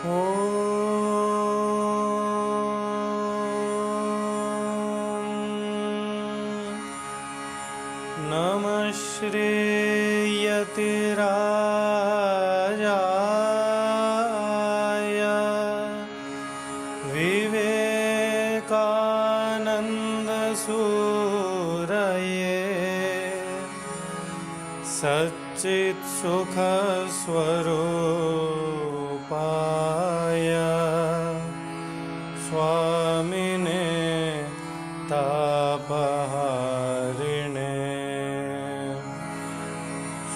Namah Shriyati-Rajaya Vivekananda-Suraye Satchit-Sukha-Swarupaya Swamine Tapaharine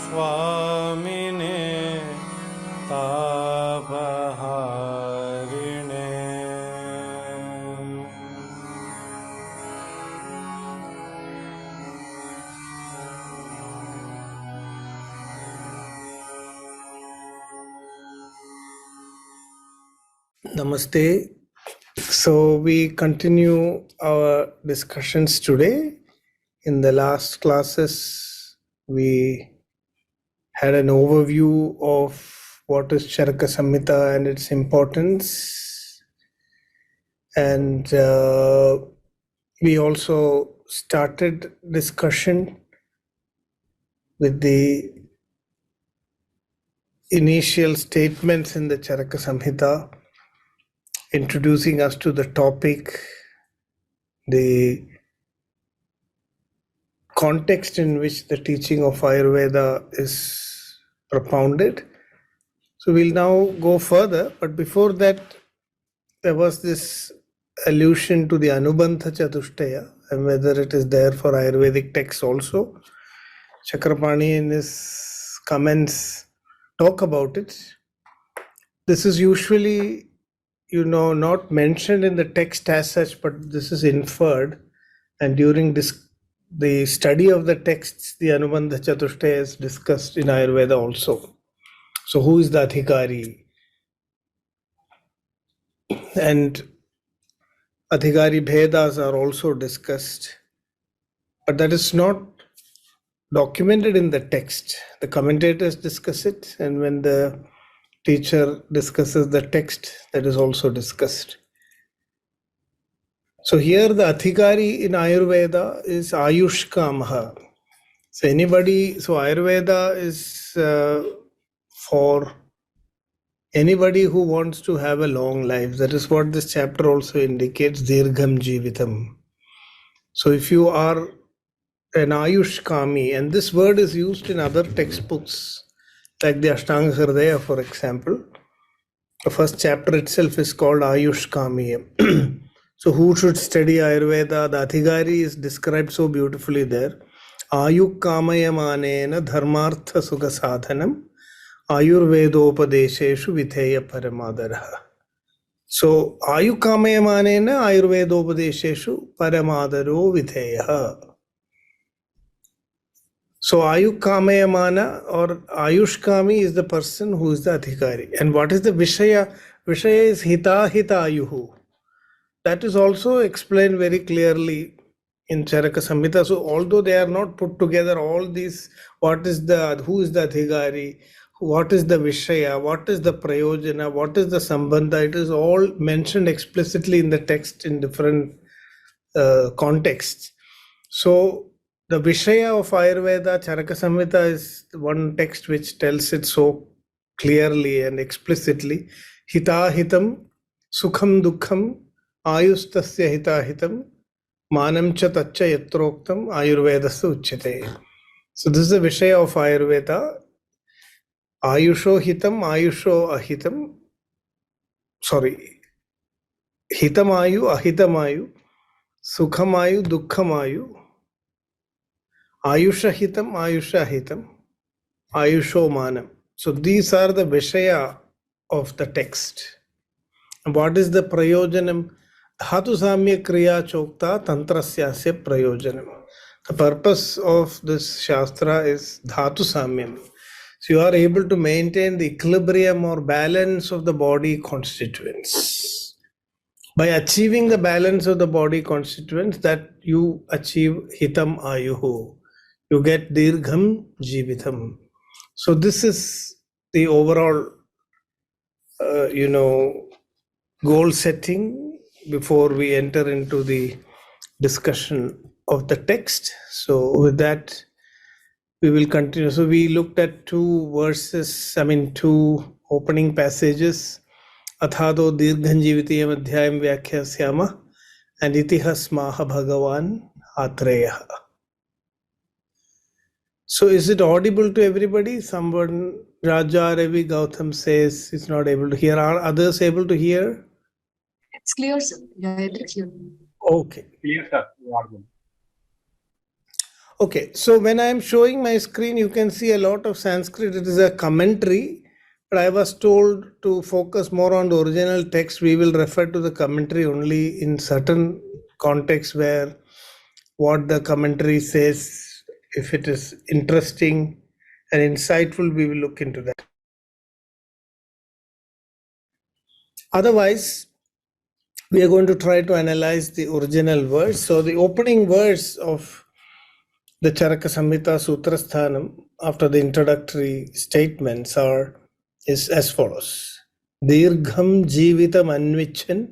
Swamine Tapaharine. Namaste. So we continue our discussions today. In the last classes, we had an overview of what is Caraka-Saṁhitā and its importance. And we also started discussion with the initial statements in the Caraka-Saṁhitā, introducing us to the topic, the context in which the teaching of Ayurveda is propounded. So we'll now go further, but before that, there was this allusion to the Anubandha Chatushtaya and whether it is there for Ayurvedic texts also. Chakrapani in his comments talk about it. This is usually, not mentioned in the text as such, but this is inferred. And during the study of the texts, the Anubandha Chatushtaya is discussed in Ayurveda also. So who is the Adhikari? And Adhikari Bhedas are also discussed. But that is not documented in the text. The commentators discuss it, and when the teacher discusses the text, that is also discussed. So here the Adhikari in Ayurveda is Ayush Kamaha. So Ayurveda is for anybody who wants to have a long life. That is what this chapter also indicates, Dirgham Jivitam. So if you are an Ayush Kami, and this word is used in other textbooks, like the Ashtanga Hridaya, for example. The first chapter itself is called Ayush Kamiyam. So who should study Ayurveda? The Adhikari is described so beautifully there. Ayuk Kamayamanena Dharmartha Sukha Sadhanam Ayurvedopadesheshu Vitheya Paramadaraha. So Ayuk Kamayamanena Ayurvedopadesheshu Paramadaro Vitheya. So Ayuk Kamayamana or Ayush Kami is the person who is the Adhikari. And what is the Vishaya? Vishaya is Hita Hita Ayuhu. That is also explained very clearly in Caraka-Saṁhitā. So although they are not put together, all these, who is the Adhikari, what is the Vishaya, what is the Prayojana, what is the Sambandha, it is all mentioned explicitly in the text in different contexts. So the Vishaya of Ayurveda, Caraka-Saṁhitā, is one text which tells it so clearly and explicitly. Hita hitam, sukham dukkham, ayustasya hita hitam, manam cha tacha yatroktam, ayurvedasya uchyate. So this is the Vishaya of Ayurveda. Ayusho hitam, ayusho ahitam. Hitam ayu, ahitam ayu, sukham ayu, dukkham ayu. Ayusha hitam, ayusha hitam, ayusho manam. So these are the Vishaya of the text. And what is the Prayojanam? Dhatu Samya Kriya Chokta Tantrasyasya Prayojanam. The purpose of this Shastra is Dhatu Samyam. So you are able to maintain the equilibrium or balance of the body constituents. By achieving the balance of the body constituents, that you achieve Hitam Ayuhu. You get Dirgham Jivitam. So this is the overall goal setting before we enter into the discussion of the text. So with that, we will continue. So we looked at two opening passages. Athado dirghan jivitiyam adhyayam vyakhyasyaಮ and itihas maha bhagavan atreya. So is it audible to everybody? Someone, Raja Ravi Gautam says is not able to hear. Are others able to hear? It's clear, sir. Yeah, it's clear. Okay. Clear, sir. Audible. Okay, so when I am showing my screen, you can see a lot of Sanskrit. It is a commentary, but I was told to focus more on the original text. We will refer to the commentary only in certain contexts where what the commentary says, if it is interesting and insightful, we will look into that. Otherwise, we are going to try to analyze the original verse. So the opening verse of the Caraka-Saṁhitā Sutrasthanam, after the introductory statements, is as follows. Dirgham jivitam anvichan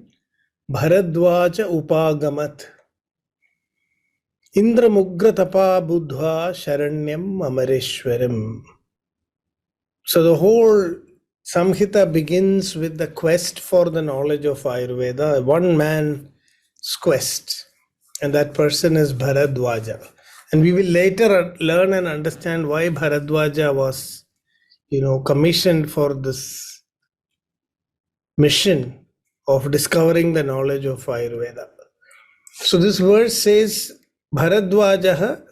bharadvaja upagamat Indra mugra tapa buddha sharanyam amareshwaram. So the whole Samhita begins with the quest for the knowledge of Ayurveda, one man's quest, and that person is Bharadwaja. And we will later learn and understand why Bharadwaja was, commissioned for this mission of discovering the knowledge of Ayurveda. So this verse says, Bharadwaja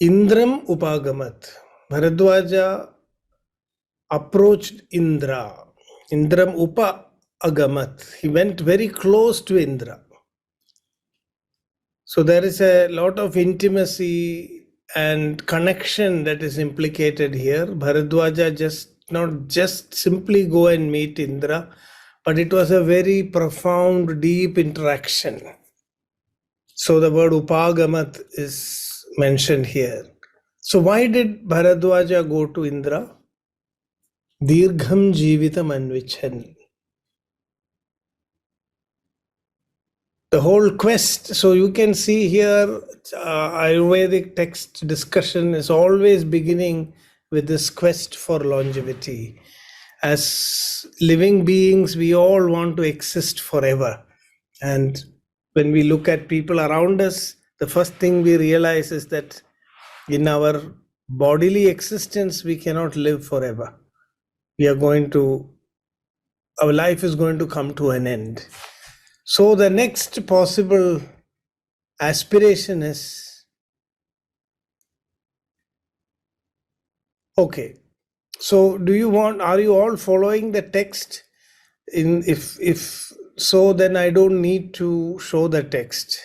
Indram upagamat. Bharadwaja approached Indra. Indram upa agamat. He went very close to Indra. So there is a lot of intimacy and connection that is implicated here. Bharadwaja not just simply go and meet Indra, but it was a very profound, deep interaction. So the word upagamat is mentioned here. So why did Bharadwaja go to Indra? Dirgham jivitam anvichan. The whole quest. So you can see here, Ayurvedic text discussion is always beginning with this quest for longevity. As living beings, we all want to exist forever. And when we look at people around us, the first thing we realize is that in our bodily existence, we cannot live forever. Our life is going to come to an end. So the next possible aspiration is, okay, so are you all following the text? If so, then I don't need to show the text.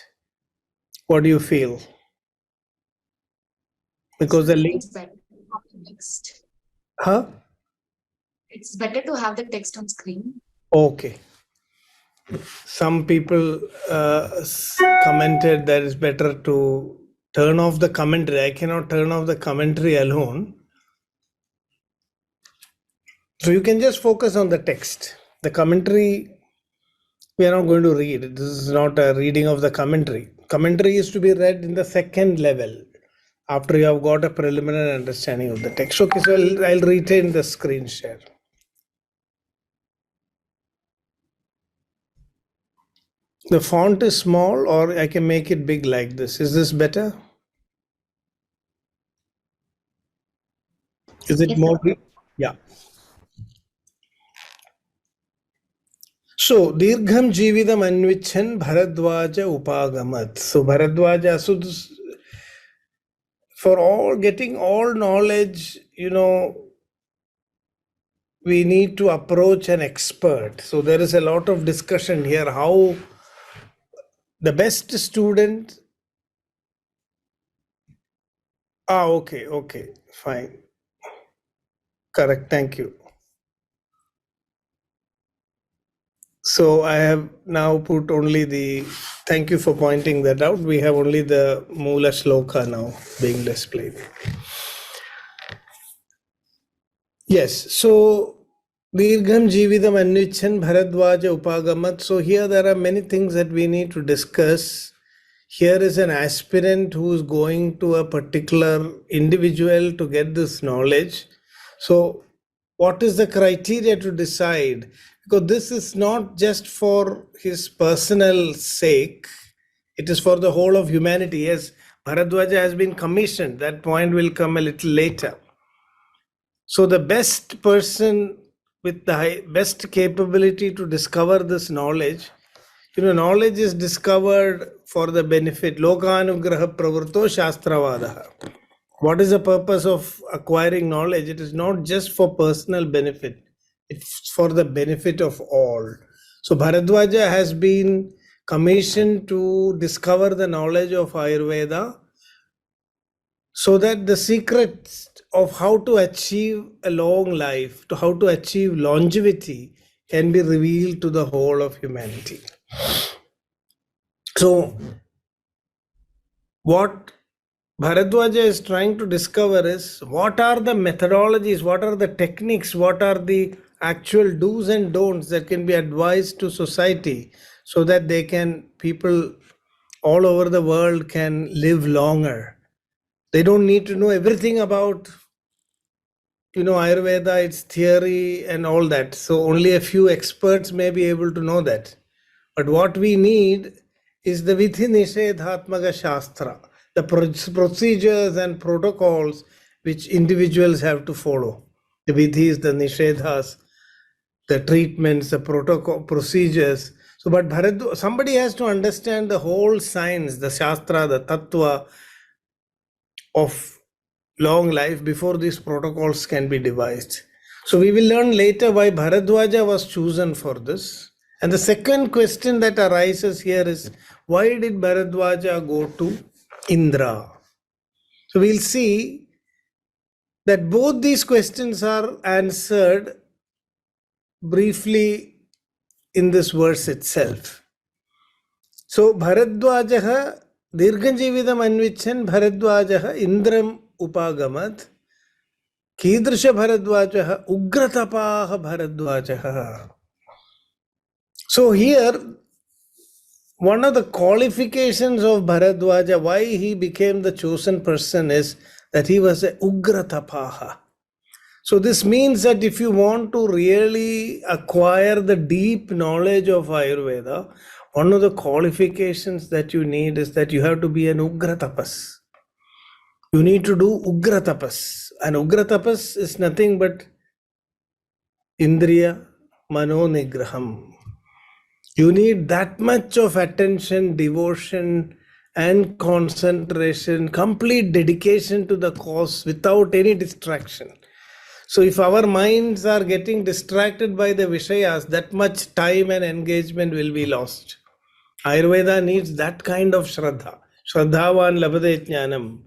What do you feel? Because the link. It's better to have the text. Huh? It's better to have the text on screen. Okay. Some people commented that it's better to turn off the commentary. I cannot turn off the commentary alone. So you can just focus on the text. The commentary, we are not going to read. This is not a reading of the commentary. Commentary is to be read in the second level, after you have got a preliminary understanding of the text. Okay, so I'll retain the screen share. The font is small, or I can make it big like this. Is this better? Is it more big? Yeah. So, Dirgham Jividam Anvichan Bharadwaja Upagamat. So, Bharadwaja, for getting all knowledge, we need to approach an expert. So, there is a lot of discussion here how the best student. Okay, fine. Correct, thank you. So I have now put only thank you for pointing that out. We have only the Mula Shloka now being displayed. Yes, so Dirgham Jividam Anvichan Bharadwaja Upagamat. So here there are many things that we need to discuss. Here is an aspirant who is going to a particular individual to get this knowledge. So what is the criteria to decide? Because this is not just for his personal sake, it is for the whole of humanity. Yes, Bharadwaja has been commissioned. That point will come a little later. So the best person with the best capability to discover this knowledge, knowledge is discovered for the benefit. Lokanugraha pravurto shastravadaha. What is the purpose of acquiring knowledge? It is not just for personal benefit. It's for the benefit of all. So Bharadwaja has been commissioned to discover the knowledge of Ayurveda so that the secrets of how to achieve a long life, to how to achieve longevity, can be revealed to the whole of humanity. So, what Bharadwaja is trying to discover is what are the methodologies, what are the techniques, what are the actual do's and don'ts that can be advised to society so that people all over the world can live longer. They don't need to know everything about Ayurveda, its theory and all that. So only a few experts may be able to know that. But what we need is the Vidhi Nishedhatmaka Shastra, the procedures and protocols which individuals have to follow. The Vidhis, the Nishedhas, the treatments, the protocol procedures. So, but somebody has to understand the whole science, the Shastra, the Tattva of long life before these protocols can be devised. So we will learn later why Bharadwaja was chosen for this. And the second question that arises here is, why did Bharadwaja go to Indra? So we'll see that both these questions are answered briefly in this verse itself. So Bharadwajaha Dirghanjividam Anvichan Bharadwajaha Indram Upagamat Kidrisha Bharadwajaha Ugratapaha Bharadwajaha. So here, one of the qualifications of Bharadwaja, why he became the chosen person, is that he was a Ugratapaha. So this means that if you want to really acquire the deep knowledge of Ayurveda, one of the qualifications that you need is that you have to be an Ugratapas. You need to do Ugratapas. And Ugratapas is nothing but Indriya Mano Nigraham. You need that much of attention, devotion, and concentration, complete dedication to the cause without any distraction. So if our minds are getting distracted by the Vishayas, that much time and engagement will be lost. Ayurveda needs that kind of Shraddha. Shraddhavan labhate jnanam.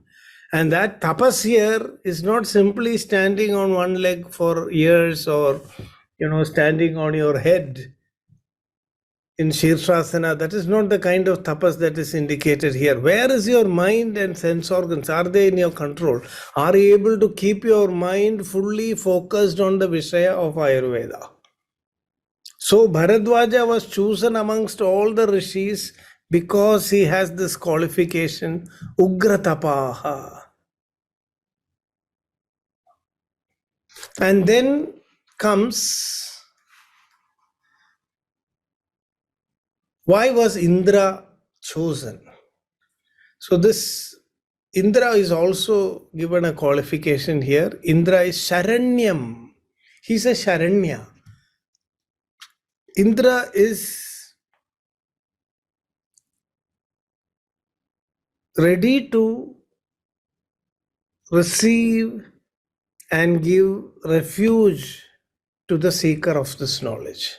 And that tapas here is not simply standing on one leg for years or, standing on your head in Shirshasana. That is not the kind of tapas that is indicated here. Where is your mind and sense organs? Are they in your control? Are you able to keep your mind fully focused on the Vishaya of Ayurveda? So Bharadwaja was chosen amongst all the rishis because he has this qualification, Ugratapaha. And then comes, why was Indra chosen? So this Indra is also given a qualification here. Indra is Sharanyam. He's a Sharanya. Indra is ready to receive and give refuge to the seeker of this knowledge.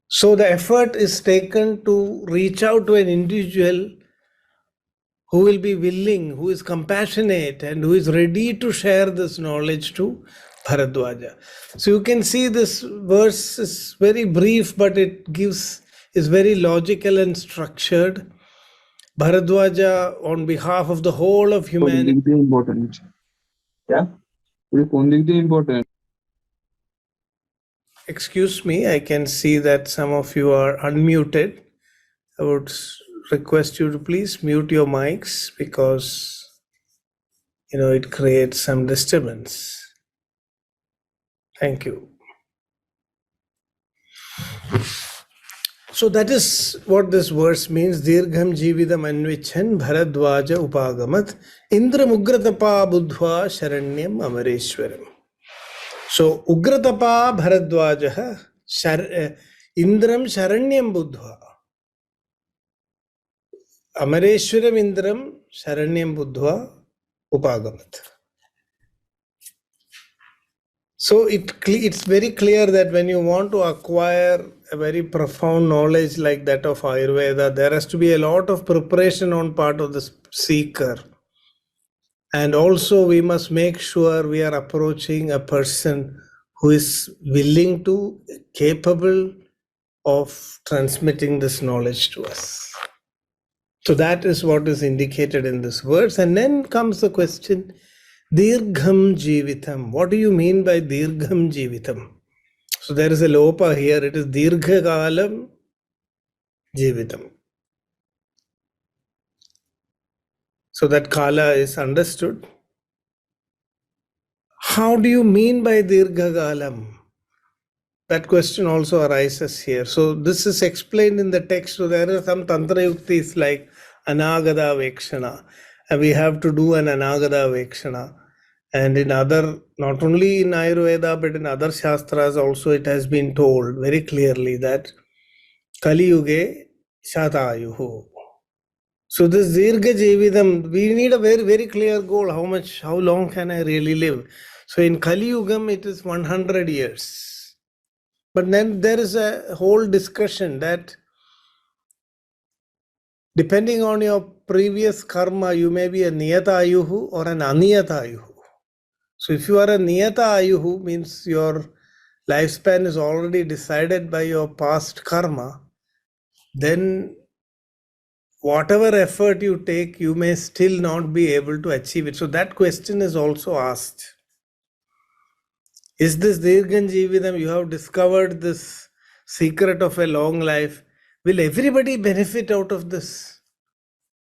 So the effort is taken to reach out to an individual who will be willing, who is compassionate, and who is ready to share this knowledge to Bharadwaja. So you can see this verse is very brief, but is very logical and structured. Bharadwaja, on behalf of the whole of humanity. Important. Yeah. কোন দিক দিয়ে important? Excuse me, I can see that some of you are unmuted. I would request you to please mute your mics because it creates some disturbance. Thank you. So that is what this verse means. Dirgham jividam anvichan bharadvaja upagamat indram ugratapa buddhva sharanyam amareshwaram. So ugratapa bharadvaja indram sharanyam buddhva amareshwaram indram sharanyam buddhva upagamat. So it's very clear that when you want to acquire a very profound knowledge like that of Ayurveda, there has to be a lot of preparation on part of the seeker. And also we must make sure we are approaching a person who is willing to, capable of transmitting this knowledge to us. So that is what is indicated in this verse. And then comes the question, Dirgham Jivitam. What do you mean by Dirgham Jivitam? So there is a lopa here. It is Dirghakalam Jivitam. So that kala is understood. How do you mean by Dirghakalam? That question also arises here. So this is explained in the text. So there are some Tantra yuktis like Anagada Vekshana. And we have to do an Anagada Vekshana. And in other, not only in Ayurveda, but in other Shastras also, it has been told very clearly that Kali Yuge Shatayuhu. So this Dirgha Jividam, we need a very, very clear goal. How long can I really live? So in Kali Yugam, it is 100 years. But then there is a whole discussion that depending on your previous karma, you may be a Niyata Ayuhu or an Aniyata Ayuhu. So if you are a Niyata Ayuhu, means your lifespan is already decided by your past karma, then whatever effort you take, you may still not be able to achieve it. So that question is also asked. Is this Dirghan Jividam, you have discovered this secret of a long life, will everybody benefit out of this?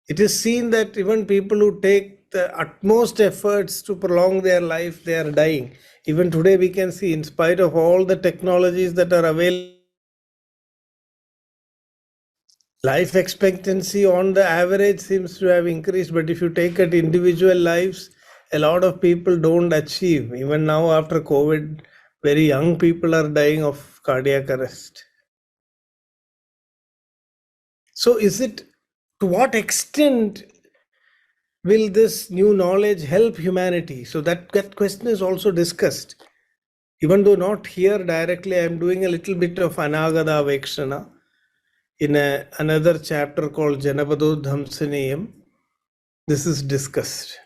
It is seen that even people who take the utmost efforts to prolong their life, they are dying. Even today we can see, in spite of all the technologies that are available, life expectancy on the average seems to have increased. But if you take at individual lives, a lot of people don't achieve. Even now after COVID, very young people are dying of cardiac arrest. So to what extent will this new knowledge help humanity? So that question is also discussed. Even though not here directly, I am doing a little bit of Anagada Vekshana in another chapter called Janavadodhamsaniyam. This is discussed.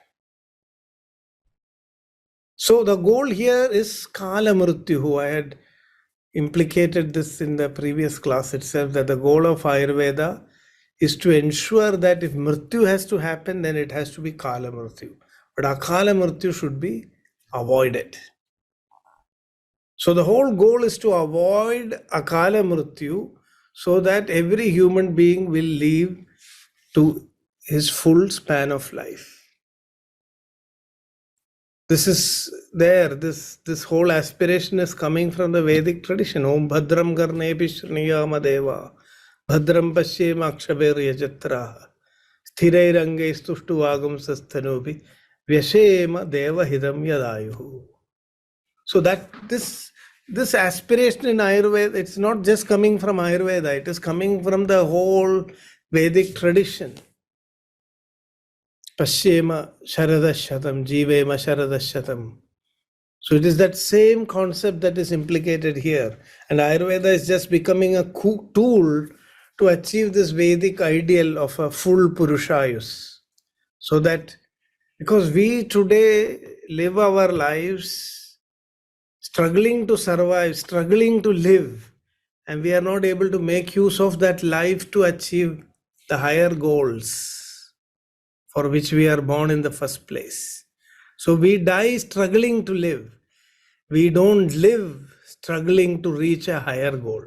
So the goal here is Kala Mrityu. I had implicated this in the previous class itself, that the goal of Ayurveda is to ensure that if Mrityu has to happen, then it has to be Kala Mrityu. But Akala Mrityu should be avoided. So the whole goal is to avoid Akala Mrityu so that every human being will live to his full span of life. This is there, this whole aspiration is coming from the Vedic tradition. Om Bhadram Garnepi Shrniyama Deva Bhadram Pashyema Akshaver Yajatra Sthirairange Stushtu Vagam Sasthanubi Vyashema Deva Hidam Yadayuhu. So that this aspiration in Ayurveda, it's not just coming from Ayurveda, it is coming from the whole Vedic tradition. Pashyema Sharadashatam, Jivema Sharadashatam. So it is that same concept that is implicated here. And Ayurveda is just becoming a tool to achieve this Vedic ideal of a full Purushayus. So that, because we today live our lives struggling to survive, struggling to live, and we are not able to make use of that life to achieve the higher goals for which we are born in the first place. So we die struggling to live. We don't live struggling to reach a higher goal.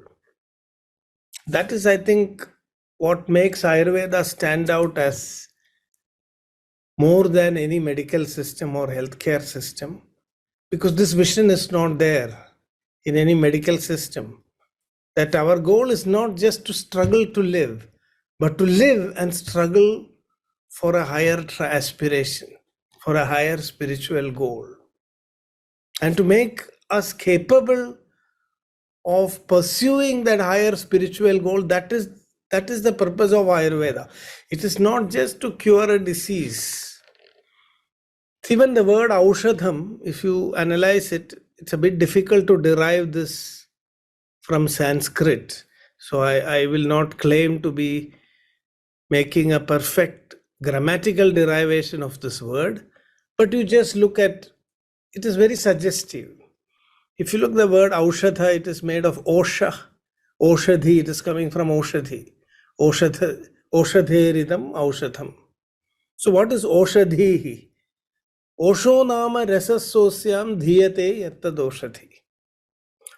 That is, I think, what makes Ayurveda stand out as more than any medical system or healthcare system, because this vision is not there in any medical system. That our goal is not just to struggle to live, but to live and struggle for a higher aspiration, for a higher spiritual goal, and to make us capable of pursuing that higher spiritual goal. That is the purpose of Ayurveda. It is not just to cure a disease. Even the word aushadham, if you analyze it, it's a bit difficult to derive this from Sanskrit. So I will not claim to be making a perfect grammatical derivation of this word, but you just look at it, is very suggestive. If you look at the word aushadha, it is made of osha, oshadhi, it is coming from oshadhi, oshadheridam aushadham. So what is oshadhi? Osho nama rasasosyam dhiyate yattadoshadhi.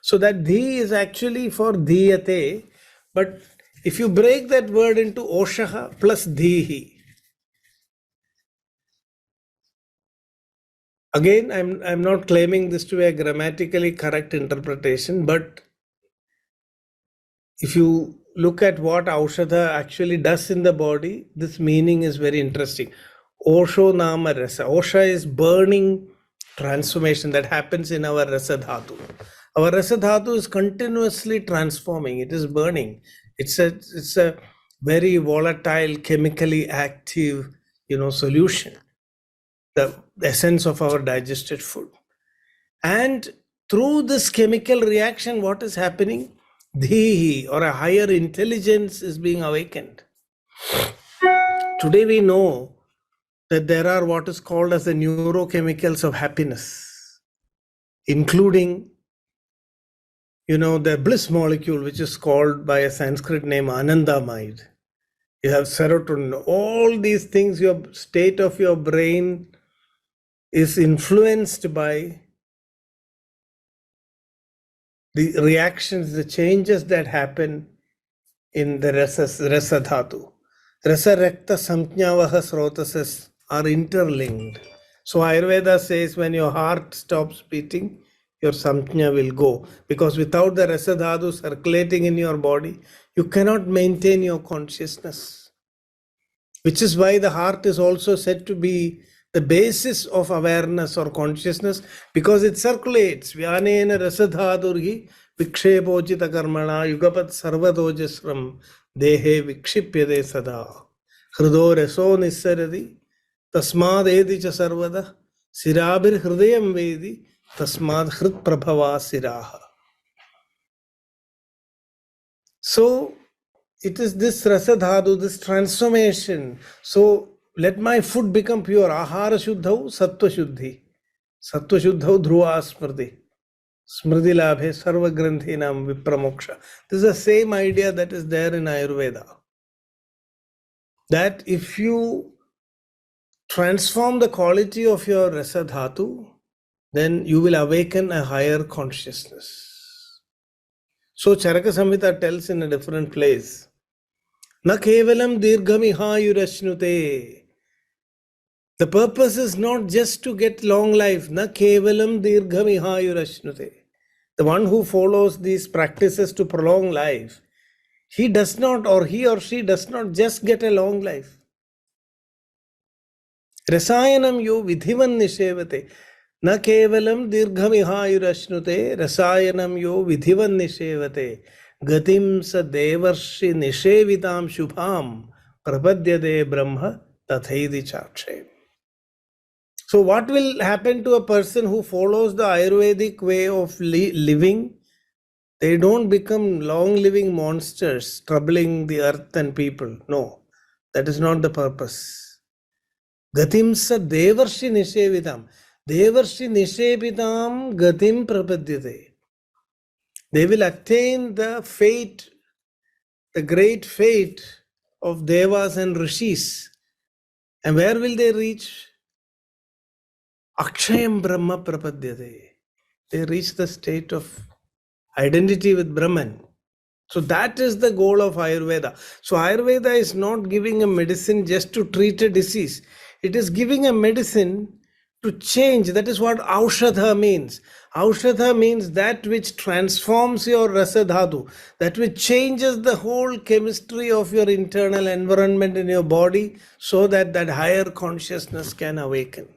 So that dhi is actually for dhiyate, but if you break that word into oshaha plus dhihi, again, I'm not claiming this to be a grammatically correct interpretation, but if you look at what aushadha actually does in the body, this meaning is very interesting. Osho nama rasa. Osha is burning transformation that happens in our rasa dhatu. Our rasa dhatu is continuously transforming. It is burning. It's a very volatile, chemically active, solution. The essence of our digested food. And through this chemical reaction, what is happening? Dhihi, or a higher intelligence, is being awakened. Today we know that there are what is called as the neurochemicals of happiness, including the bliss molecule, which is called by a Sanskrit name Anandamide. You have serotonin. All these things, your state of your brain is influenced by the reactions, the changes that happen in the rasa dhatu. Rasa rakta samjnavaha srotasas are interlinked. So Ayurveda says when your heart stops beating, your samjna will go. Because without the rasa dhatu circulating in your body, you cannot maintain your consciousness. Which is why the heart is also said to be the basis of awareness or consciousness, because it circulates. Vyanena rasadhadurhi vikshepochita karmana yugapat sarvadojasram dehe vikshipyade sada. Hrido reso nissaradi tasmad edi cha sarvada sirabir hridayam vedi tasmad hrit prabhava siraha. So it is this rasadhadu, this transformation. So let my food become pure. Ahara shuddhau sattva shuddhi. Sattva shuddhau dhruva smriti. Smriti labhe sarva granthinam vipramoksha. This is the same idea that is there in Ayurveda. That if you transform the quality of your rasadhatu, then you will awaken a higher consciousness. So Caraka-Saṁhitā tells in a different place, Na kevalam dirghamihayurashnute. The purpose is not just to get long life. Na kevalam dirghamihayurashnute. The one who follows these practices to prolong life, he does not, or he or she does not just get a long life. Rasayanam yo vidhivan nishevate. Na kevalam dirghamihayurashnute. Rasayanam yo vidhivan nishevate. Gatim sa devarshi nishevitam shubham prapadyade brahma tathaidi chakshe. So what will happen to a person who follows the Ayurvedic way of living? They don't become long-living monsters troubling the earth and people. No, that is not the purpose. Gatim sa devarshi nishevitam. Devarshi nishevitam gatim prapadyade. They will attain the fate, the great fate of devas and rishis. And where will they reach? Akshayam Brahma Prapadyate. They reach the state of identity with Brahman. So that is the goal of Ayurveda. So Ayurveda is not giving a medicine just to treat a disease. It is giving a medicine to change. That is what Aushadha means. Aushadha means that which transforms your rasadhatu, that which changes the whole chemistry of your internal environment in your body so that that higher consciousness can awaken.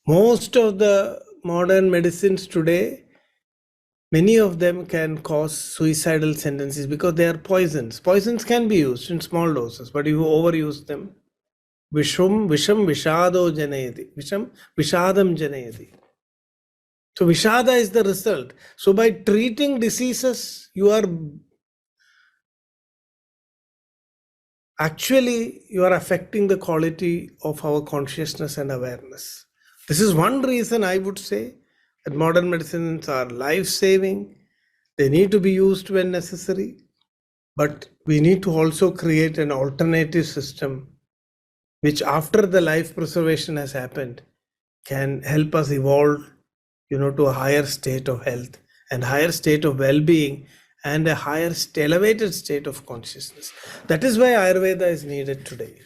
Most of the modern medicines today, many of them can cause suicidal tendencies because they are poisons. Poisons can be used in small doses, but if you overuse them, visham vishado janayati. Visham vishadam janayati. So vishada is the result. So by treating diseases, you are affecting the quality of our consciousness and awareness. This is one reason I would say that modern medicines are life-saving. They need to be used when necessary, but we need to also create an alternative system which, after the life preservation has happened, can help us evolve, to a higher state of health and higher state of well-being and a higher elevated state of consciousness. That is why Ayurveda is needed today.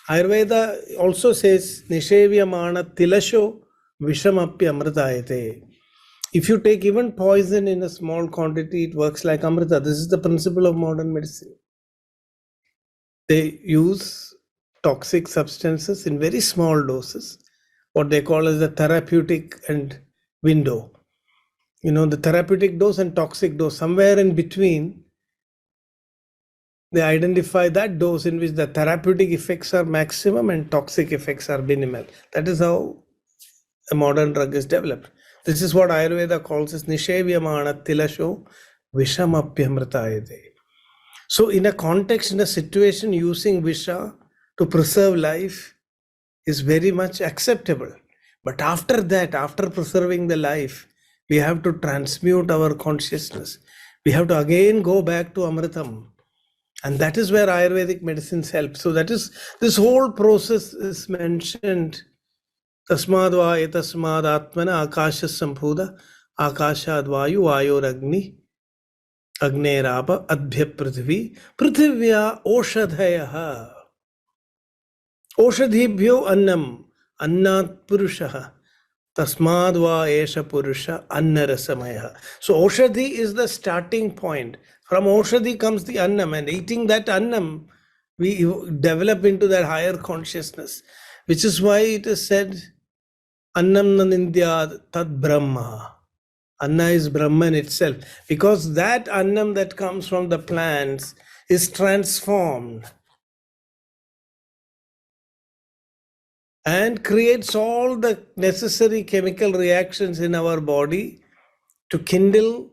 Ayurveda also says, Nishevyamana tilasho vishamapya amritayate. If you take even poison in a small quantity, it works like Amrita. This is the principle of modern medicine. They use toxic substances in very small doses, what they call as the therapeutic and window. The therapeutic dose and toxic dose, somewhere in between, they identify that dose in which the therapeutic effects are maximum and toxic effects are minimal. That is how a modern drug is developed. This is what Ayurveda calls as Nishevyamana tilasho vishamapyamritayate. So in a context, in a situation, using visha to preserve life is very much acceptable. But after that, after preserving the life, we have to transmute our consciousness. We have to again go back to Amritam. And that is where Ayurvedic medicines help. So that is, this whole process is mentioned. Tasmadva etasmad atmana akasha sambhuda akashad vayu vayoragni agnerapa adbhya prithvi prithivya oshadhayaha oshadhibhyo annam annat purushaha tasmad va esha purusha annarasamaya. So oshadhi is the starting point. From oshadhi comes the annam, and eating that annam, we develop into that higher consciousness, which is why it is said, annam nanindya tad brahma. Anna is Brahman itself, because that annam that comes from the plants is transformed and creates all the necessary chemical reactions in our body to kindle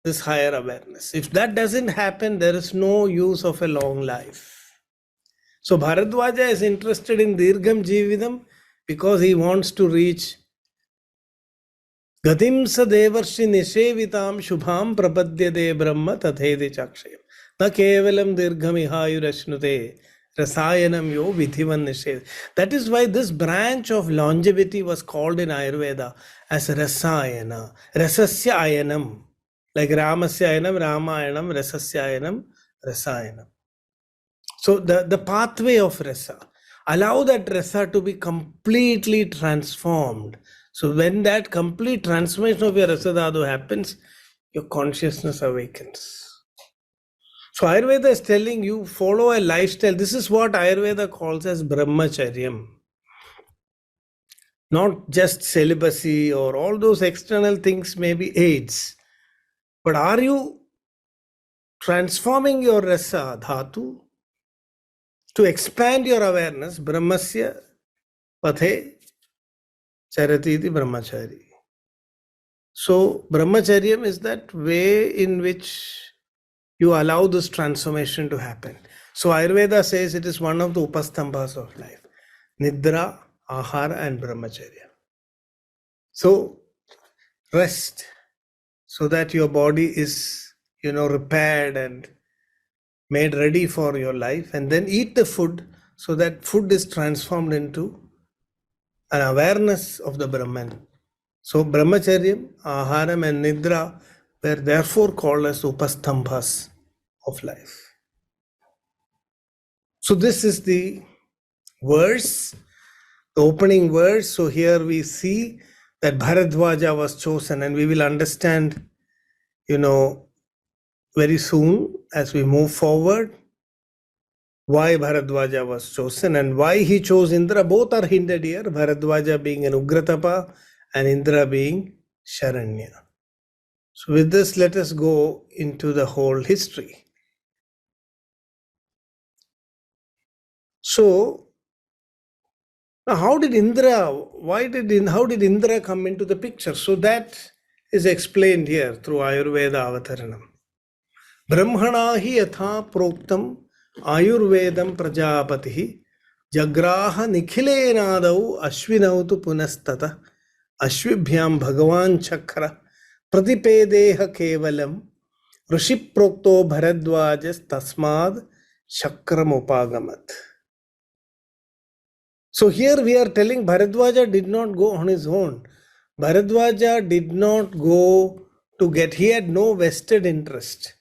this higher awareness. If that doesn't happen, there is no use of a long life. So Bharadwaja is interested in Dirgham Jividam because he wants to reach Gatim sa devarshi nishevitam shubham prapadyade brahma tathedi chakshayam. Na kevalam dirgham ihayurashnute rasayanam yo vidhivan nished. That is why this branch of longevity was called in Ayurveda as rasayana, rasasya ayanam. Like Ramasya ayanam, Ramayanam, rasasya ayanam, rasayanam. So the pathway of rasa, allow that rasa to be completely transformed. So when that complete transformation of your rasadhatu happens, your consciousness awakens. So Ayurveda is telling you, follow a lifestyle. This is what Ayurveda calls as brahmacharyam. Not just celibacy or all those external things may be aids. But are you transforming your rasa dhatu to expand your awareness? Brahmasya pathe charati iti brahmachari. So brahmacharyam is that way in which you allow this transformation to happen. So Ayurveda says it is one of the upastambhas of life. Nidra, ahara and brahmacharya. So rest so that your body is, repaired and made ready for your life, and then eat the food so that food is transformed into an awareness of the Brahman. So brahmacharyam, aharam and nidra were therefore called as upastambhas of life. So this is the verse, the opening verse. So here we see that Bharadwaja was chosen, and we will understand, very soon as we move forward, why Bharadwaja was chosen and why he chose Indra. Both are hinted here, Bharadwaja being an Ugratapa and Indra being Sharanya. So with this, let us go into the whole history. So, now how did Indra come into the picture? So that is explained here through Ayurveda Avataranam. Brahmana hi yatha proktam Ayurvedam prajapatihi jagraha nikhilenadau ashvinautu punastata ashvibhyam bhagavan chakra pratipedeha kevalam rishiprokto bharadwajas tasmad chakram upagamat. So here we are telling Bharadwaja did not go on his own. Bharadwaja did not go to get, he had no vested interest.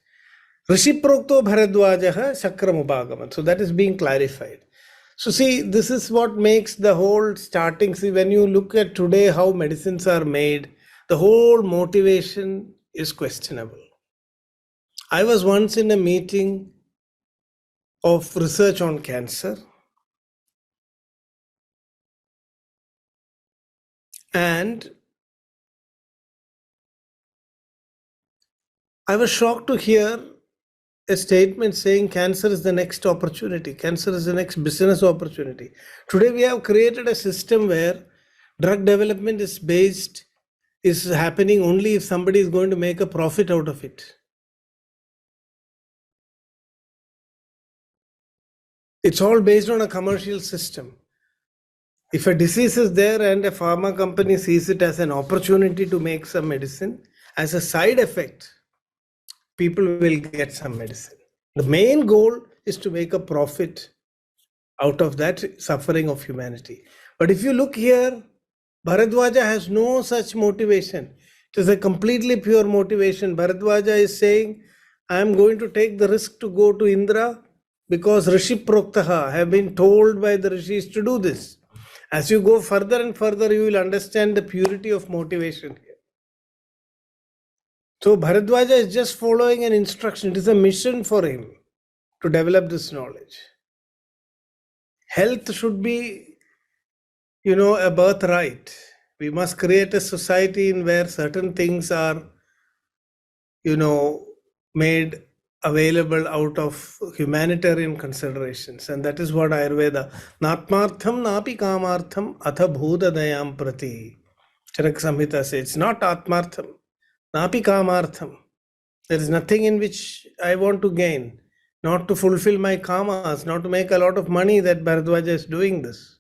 Rishiprokto Bharadwajaha Chakram Upagamat. So that is being clarified. So see, this is what makes the whole starting. See, when you look at today how medicines are made, the whole motivation is questionable. I was once in a meeting of research on cancer, and I was shocked to hear a statement saying cancer is the next opportunity, cancer is the next business opportunity. Today we have created a system where drug development is happening only if somebody is going to make a profit out of it. It's all based on a commercial system. If a disease is there and a pharma company sees it as an opportunity to make some medicine, as a side effect, people will get some medicine. The main goal is to make a profit out of that suffering of humanity. But if you look here, Bharadwaja has no such motivation. It is a completely pure motivation. Bharadwaja is saying, I am going to take the risk to go to Indra because Rishi Proktaha have been told by the Rishis to do this. As you go further and further, you will understand the purity of motivation here. So Bharadwaja is just following an instruction. It is a mission for him to develop this knowledge. Health should be, a birthright. We must create a society in where certain things are, made available out of humanitarian considerations. And that is what Ayurveda, Natmartham napi kamartham atha bhuta dayam prati. Caraka-Saṁhitā says, it's not Atmartham, napi kamartham. There is nothing in which I want to gain, not to fulfill my kamas, not to make a lot of money that Bharadwaja is doing this.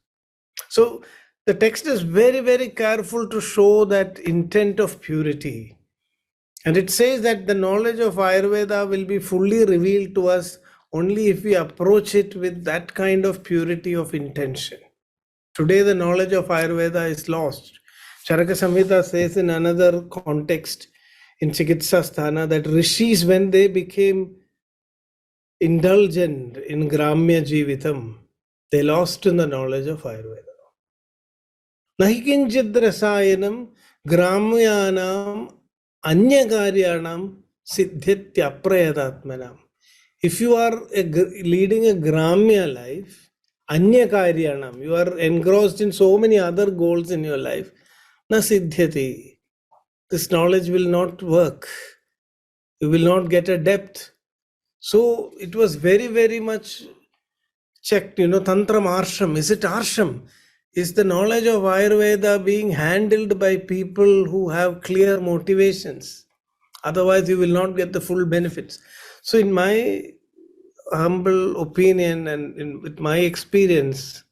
So the text is very, very careful to show that intent of purity. And it says that the knowledge of Ayurveda will be fully revealed to us only if we approach it with that kind of purity of intention. Today the knowledge of Ayurveda is lost. Caraka-Saṁhitā says in another context in Chikitsa Sthana that rishis, when they became indulgent in Gramya Jivitam, they lost in the knowledge of Ayurveda. Nahi kinchid rasayanam gramyanam anyakaryanam siddhitya prayatatmanam. If you are leading a Gramya life, anyakaryanam, you are engrossed in so many other goals in your life, na siddhyati. This knowledge will not work. You will not get a depth. So it was very, very much checked, Tantram Arsham. Is it Arsham? Is the knowledge of Ayurveda being handled by people who have clear motivations? Otherwise, you will not get the full benefits. So in my humble opinion and with my experience,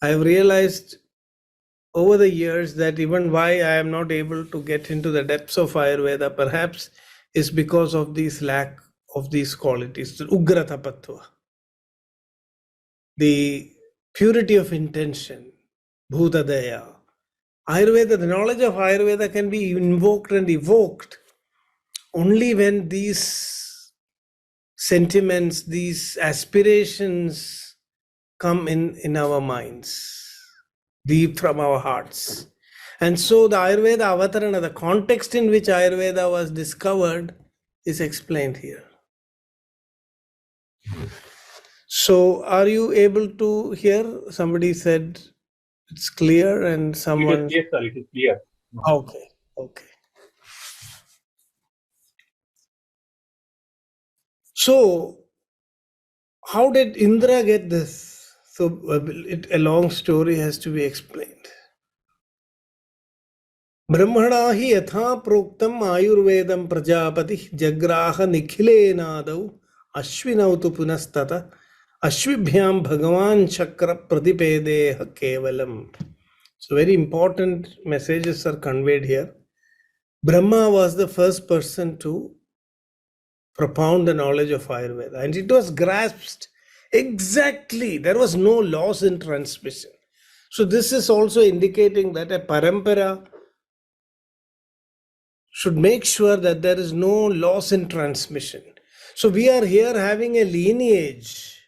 I have realized over the years that even why I am not able to get into the depths of Ayurveda perhaps is because of this lack of these qualities, the Ugratapatva. the purity of intention, bhutadaya. Ayurveda, the knowledge of Ayurveda can be invoked and evoked only when these sentiments, these aspirations come in our minds, deep from our hearts. And so the Ayurveda Avatarana, the context in which Ayurveda was discovered, is explained here. So are you able to hear? Somebody said it's clear and someone... Yes, sir, it is clear. Okay, okay. So how did Indra get this? So a long story has to be explained. Brahmana hi yatha proktam ayurvedam prajapati jagraha nikhilenadau ashvinau tu punastata ashvibhyam bhagavan chakra pradipedeha kevalam. So very important messages are conveyed here. Brahma was the first person to propound the knowledge of Ayurveda, and it was grasped exactly. There was no loss in transmission. So this is also indicating that a parampara should make sure that there is no loss in transmission. So we are here having a lineage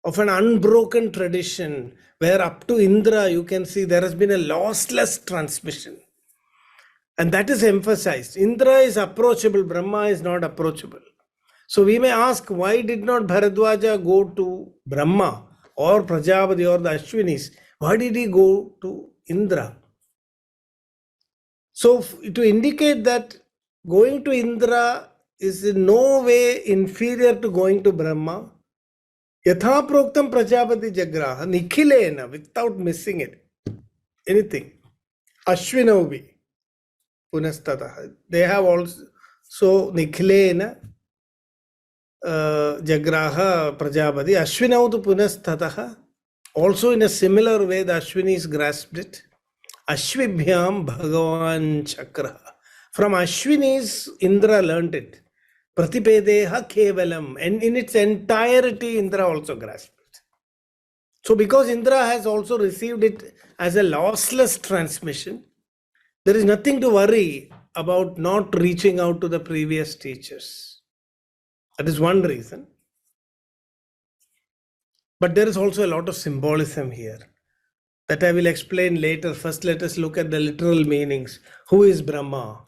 of an unbroken tradition where up to Indra you can see there has been a lossless transmission. And that is emphasized. Indra is approachable, Brahma is not approachable. So we may ask, why did not Bharadwaja go to Brahma or Prajapati or the Ashwinis? Why did he go to Indra? So to indicate that going to Indra is in no way inferior to going to Brahma, Yatha Proktam Prajapati Jagraha, Nikhilena, without missing it, anything. Ashwinauvi, Punastataha. They have also Nikhilena, Jagraha Prajapati, Ashwinautu Punastataha. Also in a similar way, the Ashwinis grasped it. Ashvibhyam Bhagavan Chakra. From Ashwinis, Indra learnt it. Pratipedeha Kevalam. And in its entirety, Indra also grasped it. So because Indra has also received it as a lossless transmission, there is nothing to worry about not reaching out to the previous teachers. That is one reason. But there is also a lot of symbolism here that I will explain later. First, let us look at the literal meanings. Who is Brahma?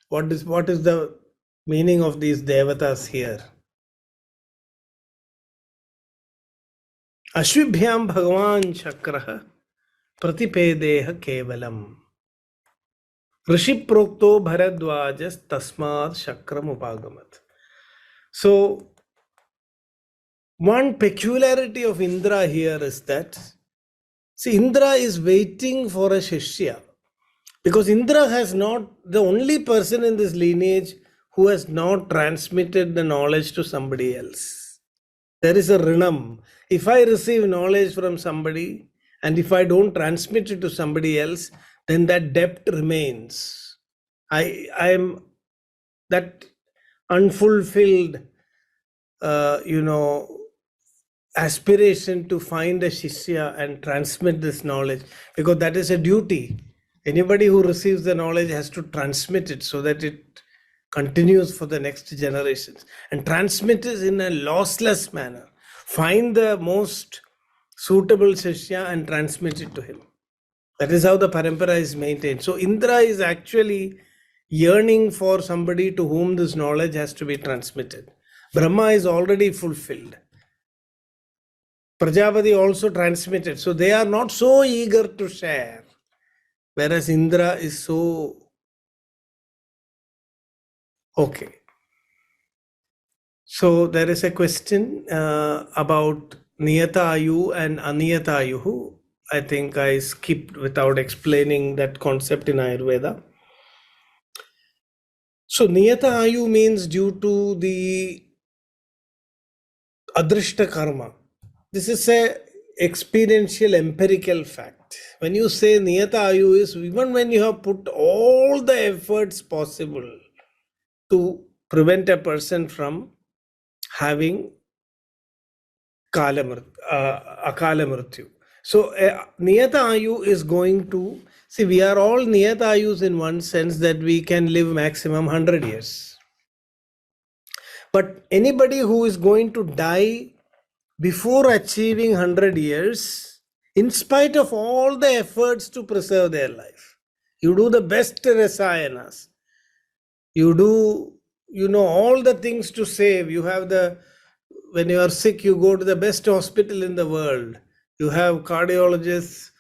What is the meaning of these devatas here? Ashvibhyam Bhagavan Chakraha Pratipedeha Kevalam Rishi Prokto Bharadwajas Tasmad Chakram Upagamat. So, one peculiarity of Indra here is that, see, Indra is waiting for a Shishya. Because Indra has not, the only person in this lineage who has not transmitted the knowledge to somebody else. There is a Rinam. If I receive knowledge from somebody and if I don't transmit it to somebody else, then that debt remains. I am that unfulfilled, aspiration to find a Shishya and transmit this knowledge, because that is a duty. Anybody who receives the knowledge has to transmit it so that it continues for the next generations. And transmit it in a lossless manner. Find the most suitable Shishya and transmit it to him. That is how the parampara is maintained. So Indra is actually yearning for somebody to whom this knowledge has to be transmitted. Brahma is already fulfilled. Prajapati also transmitted. So they are not so eager to share. Whereas Indra is so... Okay. So there is a question about Niyata-ayu and Aniyata-ayuhu. I think I skipped without explaining that concept in Ayurveda. So Niyata-ayu means due to the Adrishta karma. This is a experiential empirical fact. When you say Niyata-ayu is even when you have put all the efforts possible to prevent a person from having Akala Mrityu. So Niyata Ayu is going to, see, we are all Niyata Ayus in one sense that we can live maximum 100 years. But anybody who is going to die before achieving 100 years, in spite of all the efforts to preserve their life, you do the best rasayanas, you do, all the things to save. You have when you are sick, you go to the best hospital in the world. You have cardiologists,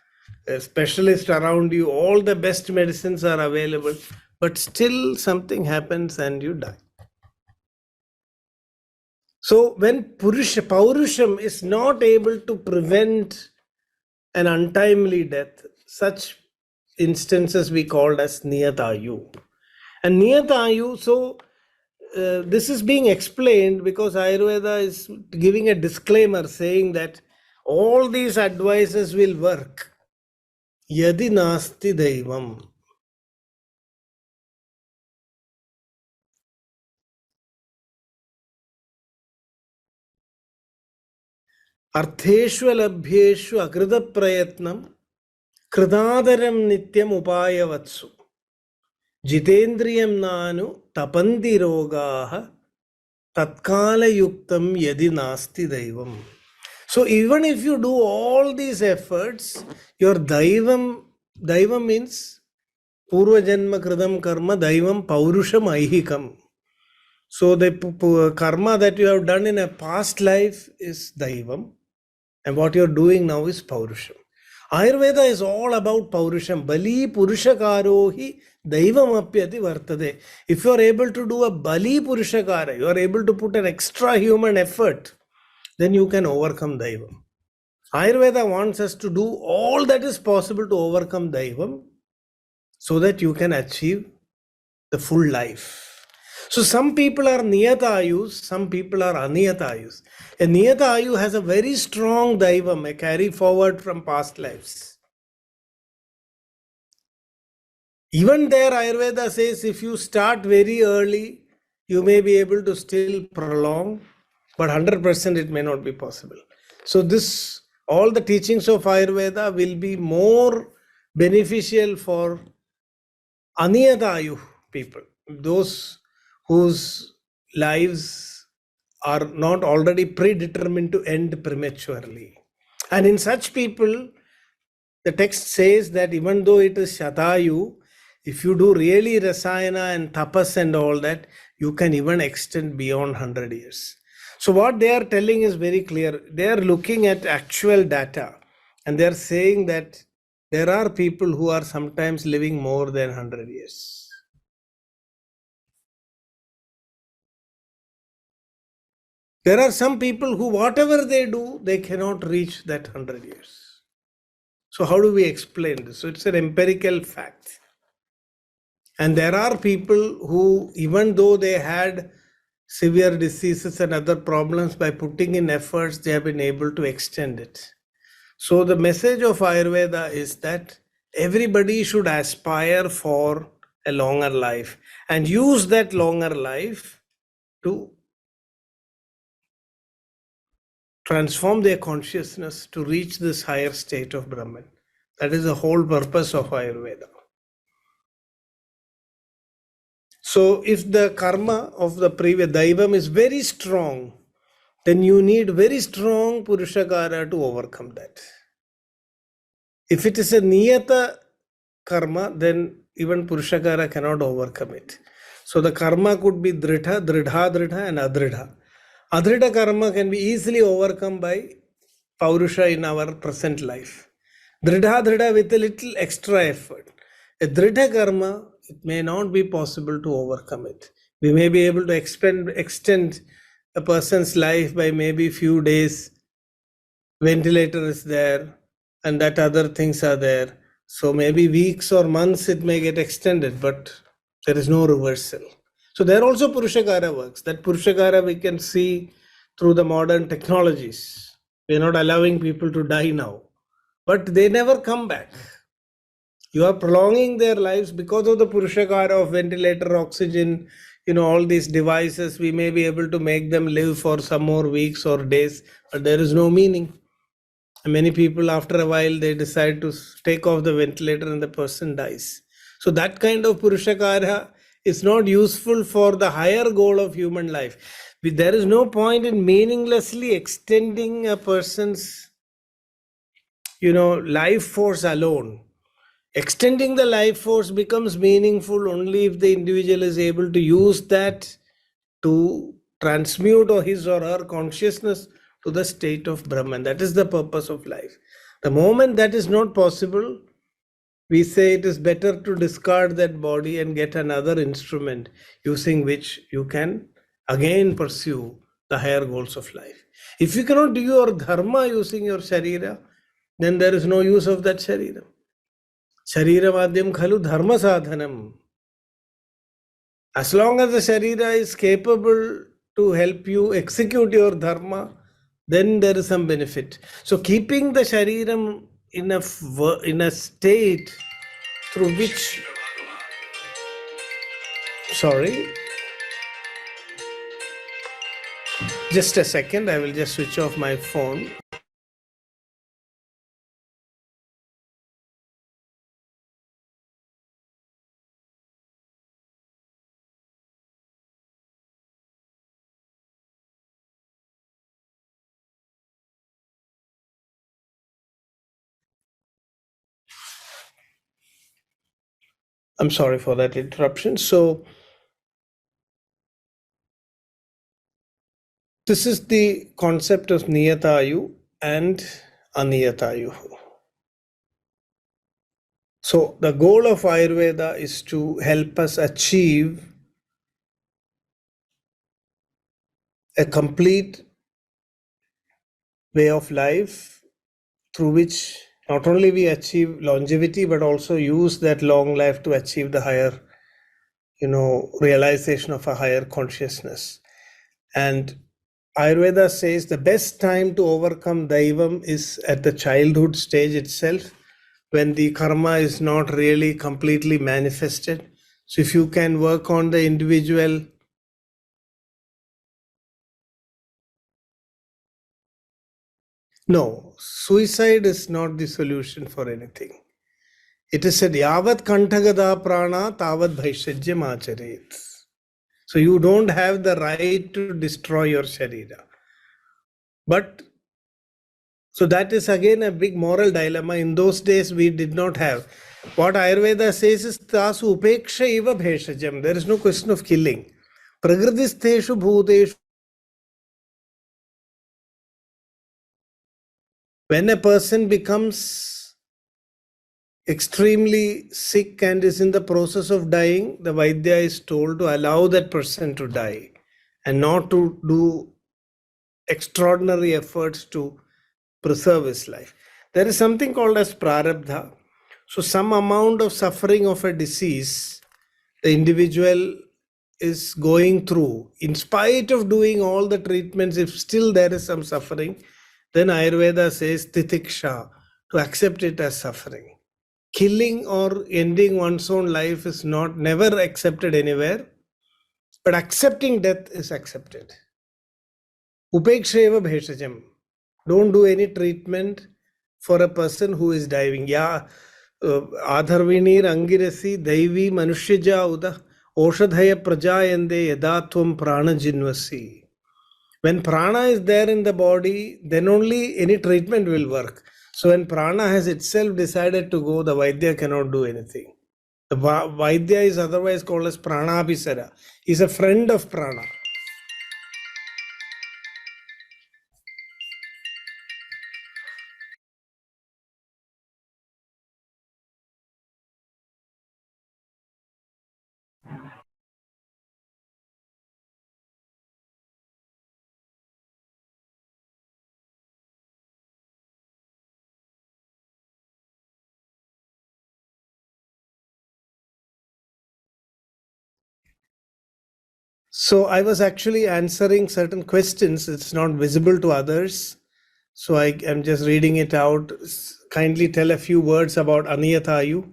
specialists around you, all the best medicines are available, but still something happens and you die. So when Paurusham is not able to prevent an untimely death, such instances we called as Niyatayu. And Niyatayu, so this is being explained because Ayurveda is giving a disclaimer saying that all these advices will work. Yadi nasti daivam. Artheshu alabhyeshu akrita prayatnam kridadaram nityam upayavatsu. Jitendriyam nanu tapandi rogaha tatkala yuktam yadi nasti daivam. So even if you do all these efforts, your daivam means purva janma kridam karma, daivam paurusham aihikam. So the karma that you have done in a past life is daivam, and what you're doing now is paurusham. Ayurveda is all about paurusham. Bali purushakarohi daivam apyati vartade. If you are able to do a bali purushakara, you are able to put an extra human effort, then you can overcome daivam. Ayurveda wants us to do all that is possible to overcome daivam so that you can achieve the full life. So some people are Niyatayus, some people are Aniyatayus. A Niyatayu has a very strong daivam, a carry forward from past lives. Even there Ayurveda says if you start very early, you may be able to still prolong, but 100% it may not be possible. So all the teachings of Ayurveda will be more beneficial for Aniyatayu people, those whose lives are not already predetermined to end prematurely. And in such people, the text says that even though it is Shatayu, if you do really Rasayana and Tapas and all that, you can even extend beyond 100 years. So what they are telling is very clear. They are looking at actual data and they are saying that there are people who are sometimes living more than 100 years. There are some people who, whatever they do, they cannot reach that 100 years. So how do we explain this? So it's an empirical fact. And there are people who, even though they had severe diseases and other problems, by putting in efforts, they have been able to extend it. So the message of Ayurveda is that everybody should aspire for a longer life and use that longer life to transform their consciousness to reach this higher state of Brahman. That is the whole purpose of Ayurveda. So if the karma of the previous daivam is very strong, then you need very strong purushakara to overcome that. If it is a niyata karma, then even purushakara cannot overcome it. So the karma could be dridha, and adridha. Adridha karma can be easily overcome by paurusha in our present life. Dridha with a little extra effort. A dridha karma, it may not be possible to overcome it. We may be able to extend a person's life by maybe few days. Ventilator is there and that other things are there. So maybe weeks or months it may get extended, but there is no reversal. So there also Purushakara works. That Purushakara we can see through the modern technologies. We are not allowing people to die now, but they never come back. You are prolonging their lives because of the Purushakara of ventilator, oxygen, all these devices, we may be able to make them live for some more weeks or days, but there is no meaning. And many people, after a while, they decide to take off the ventilator and the person dies. So that kind of Purushakara is not useful for the higher goal of human life. There is no point in meaninglessly extending a person's life force alone. Extending the life force becomes meaningful only if the individual is able to use that to transmute his or her consciousness to the state of Brahman. That is the purpose of life. The moment that is not possible, we say it is better to discard that body and get another instrument using which you can again pursue the higher goals of life. If you cannot do your dharma using your sharira, then there is no use of that sharira. Sharira madhyam khalu dharma sadhanam. As long as the sharira is capable to help you execute your dharma, then there is some benefit. So keeping the shariram in a state through which, just a second, I will just switch off my phone. I'm sorry for that interruption. So this is the concept of niyatayu and aniyatayu. So the goal of Ayurveda is to help us achieve a complete way of life through which not only we achieve longevity, but also use that long life to achieve the higher, realization of a higher consciousness. And Ayurveda says the best time to overcome Daivam is at the childhood stage itself, when the karma is not really completely manifested. So if you can work on the individual, no, suicide is not the solution for anything. It is said, Yavat Kantagada Prana Tavat Bhaishajyam Acharet. So you don't have the right to destroy your Sharira. But, so that is again a big moral dilemma. In those days we did not have. What Ayurveda says is, Tasu Upeksha Iva Bhaishajyam. There is no question of killing. Pragritheshu Bhuteshu. When a person becomes extremely sick and is in the process of dying, the Vaidya is told to allow that person to die and not to do extraordinary efforts to preserve his life. There is something called as prarabdha. So some amount of suffering of a disease the individual is going through, in spite of doing all the treatments, if still there is some suffering, then Ayurveda says titiksha, to accept it as suffering. Killing or ending one's own life is never accepted anywhere, but accepting death is accepted. Upeksheva bheshajam. Don't do any treatment for a person who is dying. Adharvinir angirasi daivi manushyaja uda oshadhaya prajayande yadatvam prana jinvasi. When prana is there in the body, then only any treatment will work. So when prana has itself decided to go, the Vaidya cannot do anything. The Vaidya is otherwise called as Pranabhisara. He is a friend of prana. So I was actually answering certain questions. It's not visible to others. So I am just reading it out. Kindly tell a few words about Aniyatayu.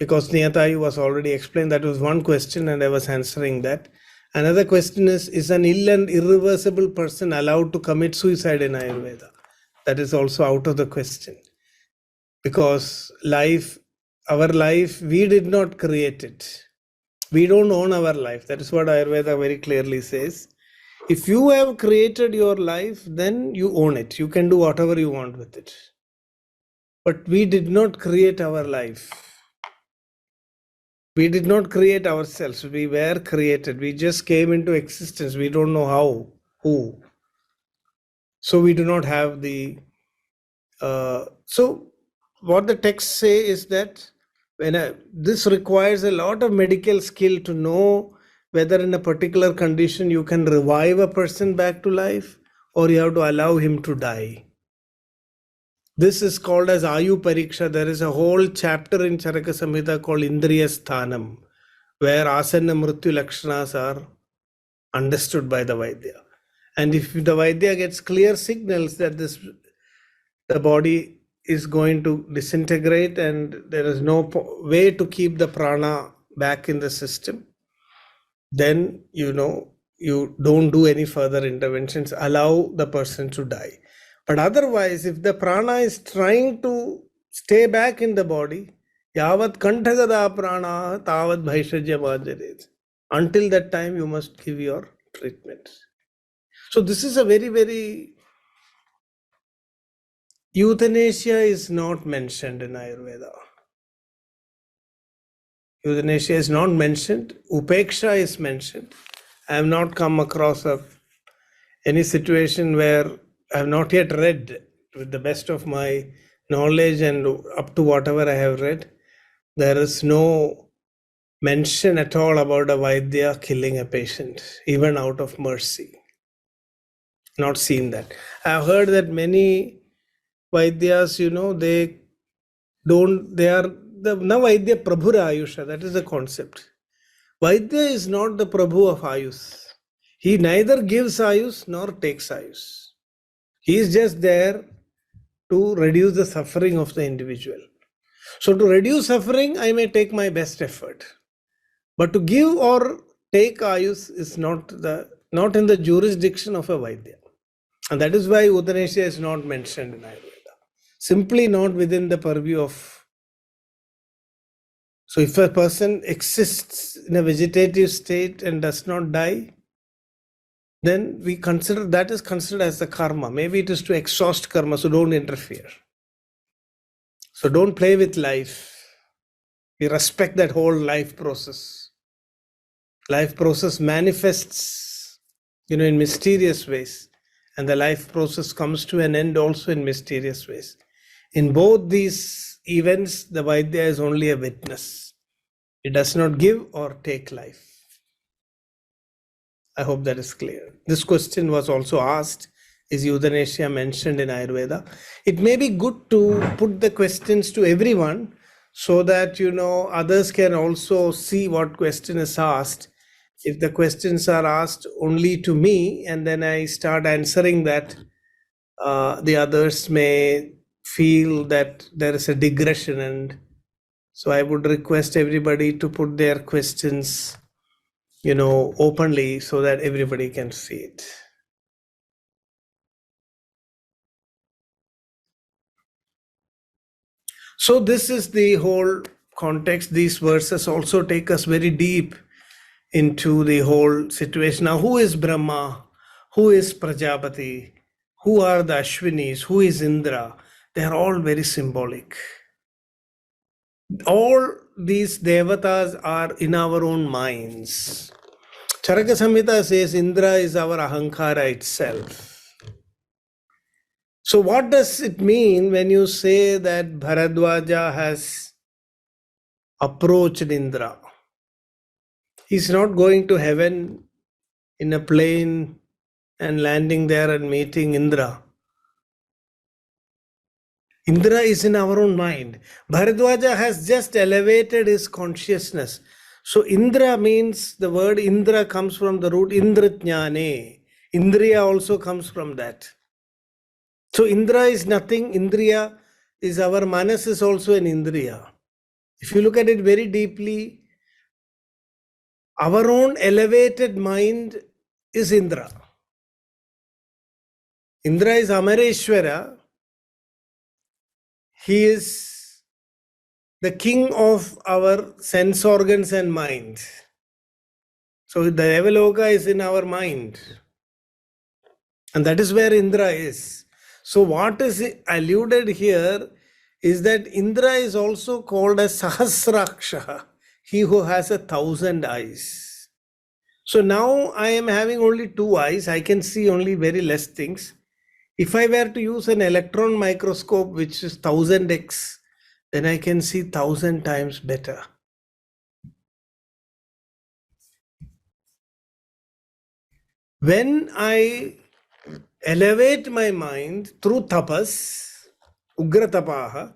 because Niyatayu was already explained. That was one question and I was answering that. Another question is an ill and irreversible person allowed to commit suicide in Ayurveda? That is also out of the question. Because our life, we did not create it. We don't own our life. That is what Ayurveda very clearly says. If you have created your life, then you own it. You can do whatever you want with it. But we did not create our life. We did not create ourselves. We were created. We just came into existence. We don't know how, who. So we do not have the. So what the texts say is that this requires a lot of medical skill to know whether in a particular condition you can revive a person back to life or you have to allow him to die. This is called as Ayu Pariksha. There is a whole chapter in Caraka-Saṁhitā called Indriya Sthanam, where Asanna Mrityu Lakshanas are understood by the Vaidya. And if the Vaidya gets clear signals that the body is going to disintegrate and there is no way to keep the prana back in the system, then you don't do any further interventions, allow the person to die. But otherwise, if the prana is trying to stay back in the body, yavat kanthagada prana tavat bhaishajya vajaret. Until that time, you must give your treatment. So this is a very, very... Euthanasia is not mentioned in Ayurveda. Euthanasia is not mentioned. Upeksha is mentioned. I have not come across any situation where I have not yet read, with the best of my knowledge and up to whatever I have read, there is no mention at all about a Vaidya killing a patient, even out of mercy. Not seen that. I have heard that many Vaidyas, they are the Vaidya Prabhura Ayusha. That is the concept. Vaidya is not the Prabhu of Ayus. He neither gives Ayus nor takes Ayus. He is just there to reduce the suffering of the individual. So to reduce suffering, I may take my best effort. But to give or take Ayus is not in the jurisdiction of a Vaidya. And that is why euthanasia is not mentioned in Ayurveda. Simply not within the purview of... So if a person exists in a vegetative state and does not die, then we consider that is considered as the karma. Maybe it is to exhaust karma, so don't interfere. So don't play with life. We respect that whole life process. Life process manifests, in mysterious ways. And the life process comes to an end also in mysterious ways. In both these events, the Vaidya is only a witness. It does not give or take life. I hope that is clear. This question was also asked, is euthanasia mentioned in Ayurveda? It may be good to put the questions to everyone so that, others can also see what question is asked. If the questions are asked only to me and then I start answering that, the others may feel that there is a digression. And so I would request everybody to put their questions openly so that everybody can see it. So this is the whole context. These verses also take us very deep into the whole situation. Now, who is Brahma? Who is Prajapati? Who are the Ashwinis? Who is Indra? They are all very symbolic. All these devatas are in our own minds. Caraka-Saṁhitā says Indra is our ahankara itself. So what does it mean when you say that Bharadwaja has approached Indra? He's not going to heaven in a plane and landing there and meeting Indra. Indra is in our own mind. Bharadwaja has just elevated his consciousness. So Indra means, the word Indra comes from the root Indratjnane. Indriya also comes from that. So Indra is nothing. Indriya is our manas is also an Indriya. If you look at it very deeply, our own elevated mind is Indra. Indra is Amareshwara. He is the king of our sense organs and mind. So the Devaloka is in our mind. And that is where Indra is. So what is alluded here is that Indra is also called as Sahasraksha, he who has 1,000 eyes. So now I am having only 2 eyes. I can see only very less things. If I were to use an electron microscope, which is 1000x, then I can see 1000 times better. When I elevate my mind through tapas, ugra tapaha,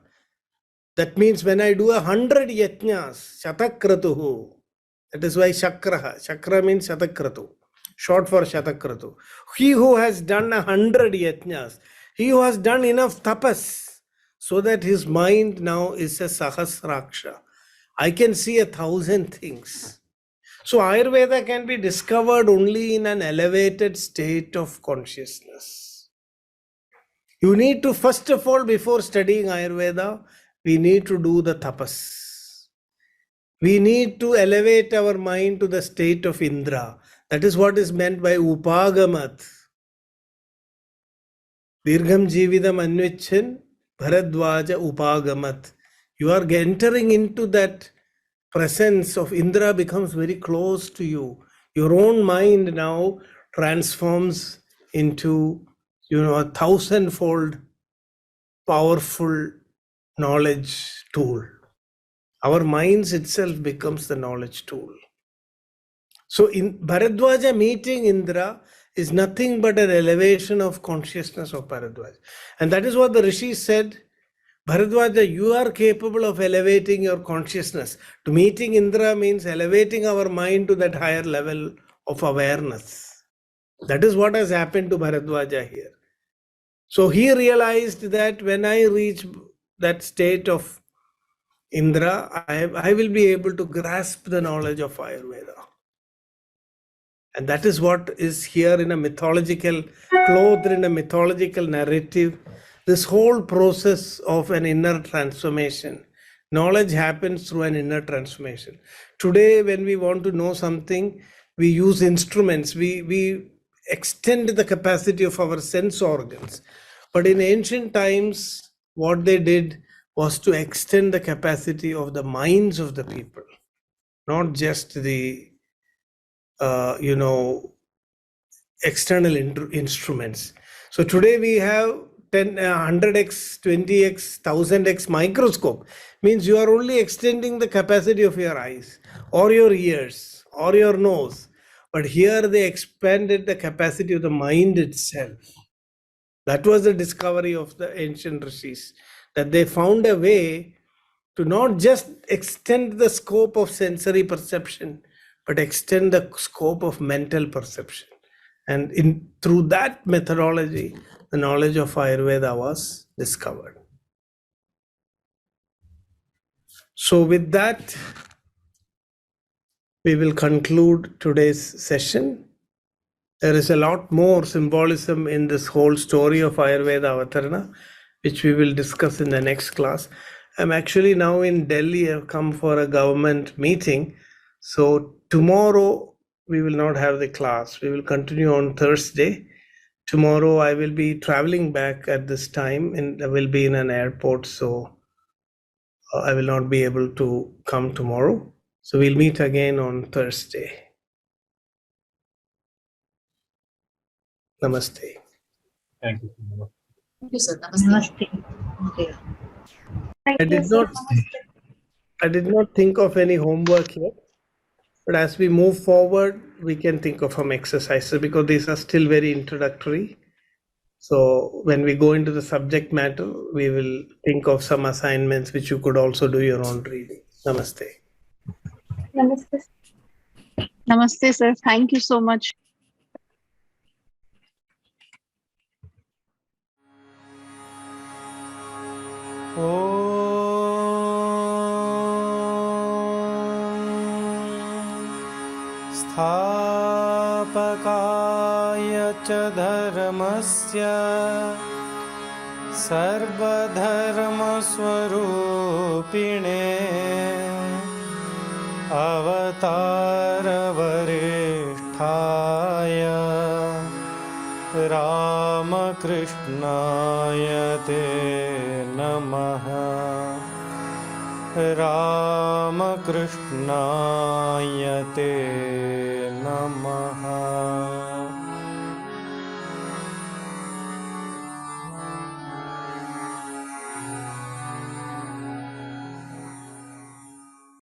that means when I do 100 yajnas, shatakratuhu, that is why shakraha, shakra means shatakratu, short for shatakratu. He who has done 100 yajnas, he who has done enough tapas, so that his mind now is a sahasraksha. I can see 1,000 things. So Ayurveda can be discovered only in an elevated state of consciousness. You need to, first of all, before studying Ayurveda, we need to do the tapas. We need to elevate our mind to the state of Indra. That is what is meant by upagamat. Dirgham jividam anvichin bharadwaja upagamat. You are entering into that presence of Indra, becomes very close to you. Your own mind now transforms into, 1,000-fold powerful knowledge tool. Our minds itself becomes the knowledge tool. So in Bharadwaja meeting Indra is nothing but an elevation of consciousness of Bharadwaja. And that is what the rishis said. Bharadwaja, you are capable of elevating your consciousness. To meeting Indra means elevating our mind to that higher level of awareness. That is what has happened to Bharadwaja here. So he realized that when I reach that state of Indra, I will be able to grasp the knowledge of Ayurveda. And that is what is here in a mythological, clothed in a mythological narrative. This whole process of an inner transformation. Knowledge happens through an inner transformation. Today, when we want to know something, we use instruments. We extend the capacity of our sense organs. But in ancient times, what they did was to extend the capacity of the minds of the people, not just the external instruments. So today we have 100x, 20x, 1000x microscope. Means you are only extending the capacity of your eyes or your ears or your nose. But here they expanded the capacity of the mind itself. That was the discovery of the ancient rishis, that they found a way to not just extend the scope of sensory perception, but extend the scope of mental perception. And through that methodology, the knowledge of Ayurveda was discovered. So with that, we will conclude today's session. There is a lot more symbolism in this whole story of Ayurveda Avatarana, which we will discuss in the next class. I'm actually now in Delhi. I've come for a government meeting. So tomorrow we will not have the class. We will continue on Thursday. Tomorrow I will be traveling back at this time and I will be in an airport. So I will not be able to come tomorrow. So we'll meet again on Thursday. Namaste. Thank you. Thank you, sir. Namaste. Namaste. I did not think of any homework yet, but as we move forward, we can think of some exercises because these are still very introductory. So when we go into the subject matter, we will think of some assignments which you could also do your own reading. Namaste. Namaste. Namaste, sir. Thank you so much. Oh. संस्थापकाय च धर्मस्य सर्वधर्मस्वरूपिणे अवतारवरिष्ठाय रामकृष्णाय ते नमः। रामकृष्णाय ते नमः।